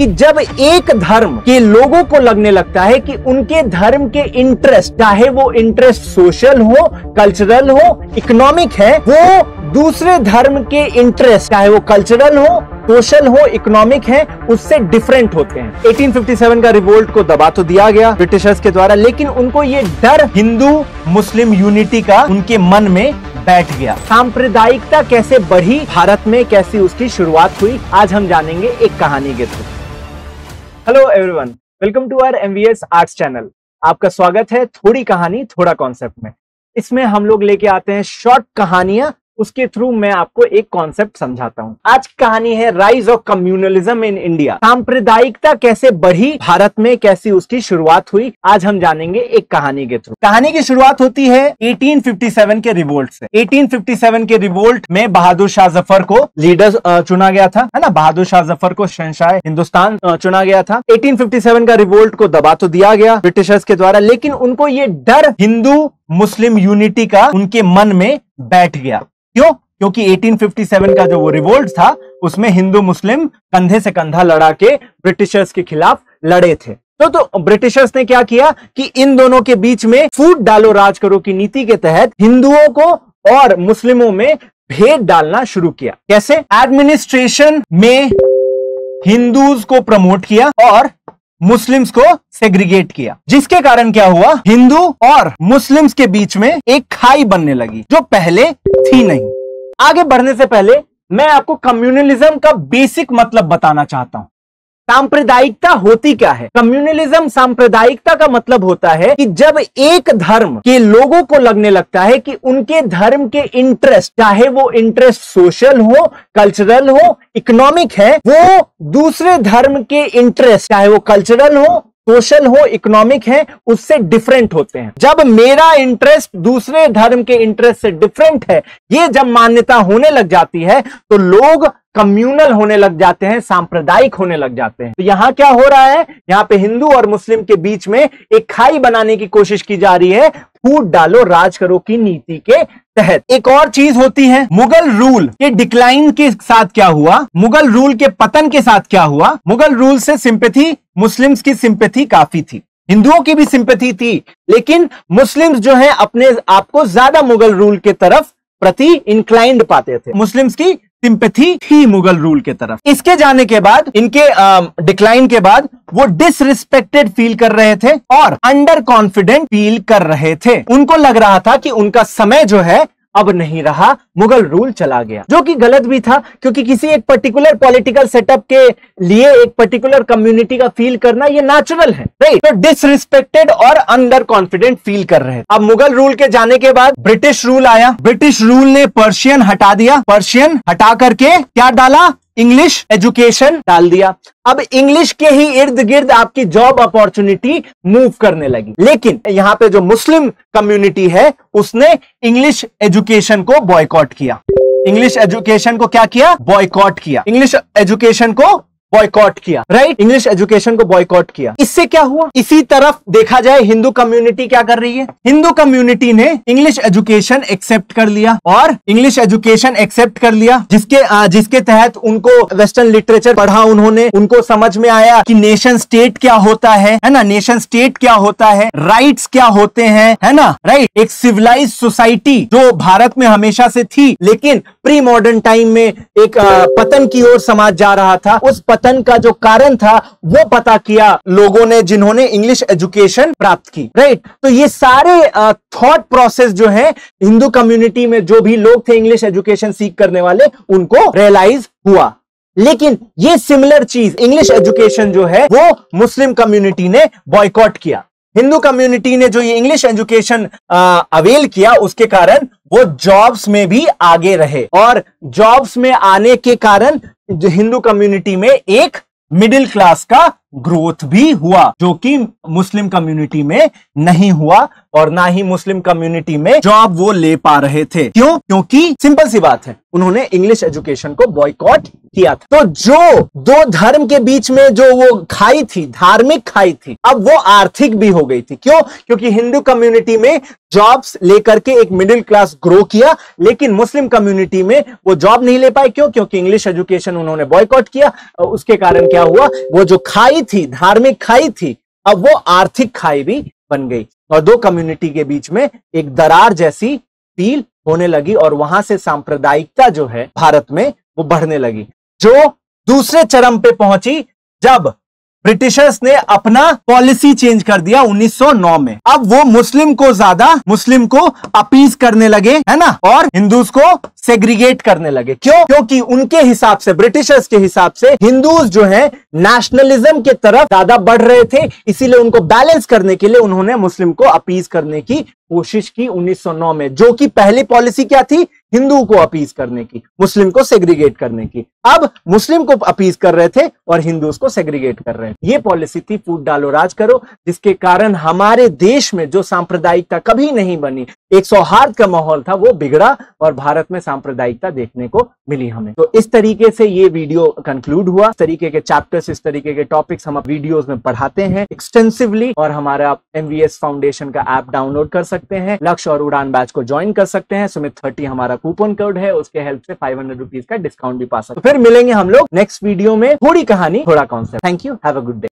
कि जब एक धर्म के लोगों को लगने लगता है कि उनके धर्म के इंटरेस्ट, चाहे वो इंटरेस्ट सोशल हो, कल्चरल हो, इकोनॉमिक है, वो दूसरे धर्म के इंटरेस्ट, चाहे वो कल्चरल हो, सोशल हो, इकोनॉमिक है, उससे डिफरेंट होते हैं। 1857 का रिवोल्ट को दबा तो दिया गया ब्रिटिशर्स के द्वारा, लेकिन उनको ये डर हिंदू मुस्लिम यूनिटी का उनके मन में बैठ गया। सांप्रदायिकता कैसे बढ़ी भारत में, कैसी उसकी शुरुआत हुई, आज हम जानेंगे एक कहानी के थ्रू। Hello everyone, welcome to our MVS arts channel. आपका स्वागत है थोड़ी कहानी थोड़ा कॉन्सेप्ट में। इसमें हम लोग लेके आते हैं शॉर्ट कहानियां, उसके थ्रू मैं आपको एक कॉन्सेप्ट समझाता हूं। आज की कहानी है rise of communalism in India. सांप्रदायिकता कैसे बढ़ी भारत में, कैसी उसकी शुरुआत हुई, आज हम जानेंगे एक कहानी के थ्रू। कहानी की शुरुआत होती है 1857 के रिवोल्ट से। 1857 के रिवोल्ट में बहादुर शाह जफर को लीडर चुना गया था, है ना। बहादुर शाह जफर को शहंशाह हिंदुस्तान चुना गया था। 1857 का रिवोल्ट को दबा तो दिया गया ब्रिटिशर्स के द्वारा, लेकिन उनको ये डर हिंदू मुस्लिम यूनिटी का उनके मन में बैठ गया। क्यों? क्योंकि 1857 का जो वो रिवोल्ट था उसमें हिंदू मुस्लिम कंधे से कंधा लड़ा के ब्रिटिशर्स के खिलाफ लड़े थे। तो ब्रिटिशर्स ने क्या किया कि इन दोनों के बीच में फूट डालो राज करो की नीति के तहत हिंदुओं को और मुस्लिमों में भेद डालना शुरू किया। कैसे? एडमिनिस्ट्रेशन में हिंदूज को प्रमोट किया और मुस्लिम्स को सेग्रीगेट किया, जिसके कारण क्या हुआ, हिंदू और मुस्लिम्स के बीच में एक खाई बनने लगी जो पहले थी नहीं। आगे बढ़ने से पहले मैं आपको कम्युनलिज्म का बेसिक मतलब बताना चाहता हूं। सांप्रदायिकता होती क्या है? कम्युनलिज्म सांप्रदायिकता का मतलब होता है कि जब एक धर्म के लोगों को लगने लगता है कि उनके धर्म के इंटरेस्ट, चाहे वो इंटरेस्ट सोशल हो, कल्चरल हो, इकोनॉमिक है, वो दूसरे धर्म के इंटरेस्ट, चाहे वो कल्चरल हो, सोशल हो, इकोनॉमिक है, उससे डिफरेंट होते हैं। जब मेरा इंटरेस्ट दूसरे धर्म के इंटरेस्ट से डिफरेंट है, ये जब मान्यता होने लग जाती है तो लोग कम्युनल होने लग जाते हैं, सांप्रदायिक होने लग जाते हैं। तो यहां क्या हो रहा है, यहां पे हिंदू और मुस्लिम के बीच में एक खाई बनाने की कोशिश की जा रही है, फूट डालो राज करो की नीति के तहत। एक और चीज होती है, मुगल रूल के डिक्लाइन के साथ क्या हुआ, मुगल रूल के पतन के साथ क्या हुआ। मुगल रूल से सिंपैथी, मुस्लिम्स की सिंपैथी काफी थी, हिंदुओं की भी सिंपैथी थी, लेकिन मुस्लिम्स जो है अपने आप को ज्यादा मुगल रूल के तरफ प्रति इंक्लाइंड पाते थे। मुस्लिम्स की सिंपैथी थी मुगल रूल के तरफ। इसके जाने के बाद, इनके डिक्लाइन के बाद, वो डिसरिस्पेक्टेड फील कर रहे थे और अंडर कॉन्फिडेंट फील कर रहे थे। उनको लग रहा था कि उनका समय जो है अब नहीं रहा, मुगल रूल चला गया, जो कि गलत भी था, क्योंकि किसी एक पर्टिकुलर पॉलिटिकल सेटअप के लिए एक पर्टिकुलर कम्युनिटी का फील करना ये नेचुरल है, राइट। तो डिसरिस्पेक्टेड और अंडर कॉन्फिडेंट फील कर रहे हैं। अब मुगल रूल के जाने के बाद ब्रिटिश रूल आया। ब्रिटिश रूल ने पर्शियन हटा दिया, पर्शियन हटा करके क्या डाला, इंग्लिश एजुकेशन डाल दिया। अब इंग्लिश के ही इर्द गिर्द आपकी जॉब अपॉर्चुनिटी मूव करने लगी, लेकिन यहां पे जो मुस्लिम कम्युनिटी है उसने इंग्लिश एजुकेशन को बॉयकॉट किया। इंग्लिश एजुकेशन को क्या किया, बॉयकॉट किया। इंग्लिश एजुकेशन को बॉयकॉट किया, राइट। इंग्लिश एजुकेशन को बॉयकॉट किया। इससे क्या हुआ, इसी तरफ देखा जाए हिंदू कम्युनिटी क्या कर रही है, हिंदू कम्युनिटी ने इंग्लिश एजुकेशन एक्सेप्ट कर लिया और इंग्लिश एजुकेशन एक्सेप्ट कर लिया, जिसके तहत उनको वेस्टर्न लिटरेचर पढ़ा उन्होंने, उनको समझ में आया कि नेशन स्टेट क्या होता है ना, नेशन स्टेट क्या होता है, राइट्स क्या होते हैं, है ना, राइट। एक सिविलाइज्ड सोसाइटी जो भारत में हमेशा से थी, लेकिन प्री मॉडर्न टाइम में एक पतन की ओर समाज जा रहा था, उस पतन का जो कारण था वो पता किया लोगों ने, जिन्होंने इंग्लिश एजुकेशन प्राप्त की, राइट। तो ये सारे थॉट प्रोसेस जो है हिंदू कम्युनिटी में जो भी लोग थे इंग्लिश एजुकेशन सीख करने वाले, उनको रियलाइज हुआ। लेकिन ये सिमिलर चीज इंग्लिश एजुकेशन जो है वो मुस्लिम कम्युनिटी ने बॉयकॉट किया। हिंदू कम्युनिटी ने जो ये इंग्लिश एजुकेशन अवेल किया, उसके कारण वो जॉब्स में भी आगे रहे और जॉब्स में आने के कारण जो हिंदू कम्युनिटी में एक मिडिल क्लास का ग्रोथ भी हुआ, जो कि मुस्लिम कम्युनिटी में नहीं हुआ और ना ही मुस्लिम कम्युनिटी में जॉब वो ले पा रहे थे। क्यों? क्योंकि सिंपल सी बात है, उन्होंने इंग्लिश एजुकेशन को बॉयकॉट किया था। तो जो दो धर्म के बीच में जो वो खाई थी, धार्मिक खाई थी, अब वो आर्थिक भी हो गई थी। क्यों? क्योंकि हिंदू कम्युनिटी में जॉब्स लेकर के एक मिडिल क्लास ग्रो किया, लेकिन मुस्लिम कम्युनिटी में वो जॉब नहीं ले पाए। क्यों? क्योंकि इंग्लिश एजुकेशन उन्होंने बॉयकॉट किया। उसके कारण क्या हुआ, वो जो खाई थी, धार्मिक खाई थी, अब वो आर्थिक खाई भी बन गई और दो कम्युनिटी के बीच में एक दरार जैसी फील होने लगी और वहां से सांप्रदायिकता जो है भारत में वो बढ़ने लगी, जो दूसरे चरम पे पहुंची जब ब्रिटिशर्स ने अपना पॉलिसी चेंज कर दिया 1909 में। अब वो मुस्लिम को अपीज करने लगे, है ना, और हिंदूज को सेग्रीगेट करने लगे। क्यों? क्योंकि उनके हिसाब से, ब्रिटिशर्स के हिसाब से हिंदूज जो है नेशनलिज्म के तरफ ज्यादा बढ़ रहे थे, इसीलिए उनको बैलेंस करने के लिए उन्होंने मुस्लिम को अपीज करने की कोशिश की 1909 में। जो कि पहली पॉलिसी क्या थी? हिंदू को अपीज करने की, मुस्लिम को सेग्रीगेट करने की। अब मुस्लिम को अपीज कर रहे थे और हिंदूज को सेग्रीगेट कर रहे थे। ये पॉलिसी थी फूट डालो राज करो, जिसके कारण हमारे देश में जो सांप्रदायिकता कभी नहीं बनी, एक सौहार्द का माहौल था, वो बिगड़ा और भारत में सांप्रदायिकता देखने को मिली हमें। तो इस तरीके से ये वीडियो कंक्लूड हुआ। इस तरीके के चैप्टर्स, इस तरीके के टॉपिक्स हम वीडियोस में पढ़ाते हैं एक्सटेंसिवली, और हमारा MVS फाउंडेशन का ऐप डाउनलोड कर सकते हैं, लक्ष्य और उड़ान बैच को ज्वाइन कर सकते हैं। सुमित 30 हमारा कूपन कोड है, उसके हेल्प से 500 रुपीज का डिस्काउंट भी पा सकते हैं। तो फिर मिलेंगे हम लोग नेक्स्ट वीडियो में, थोड़ी कहानी थोड़ा concept. Thank you, have a good day.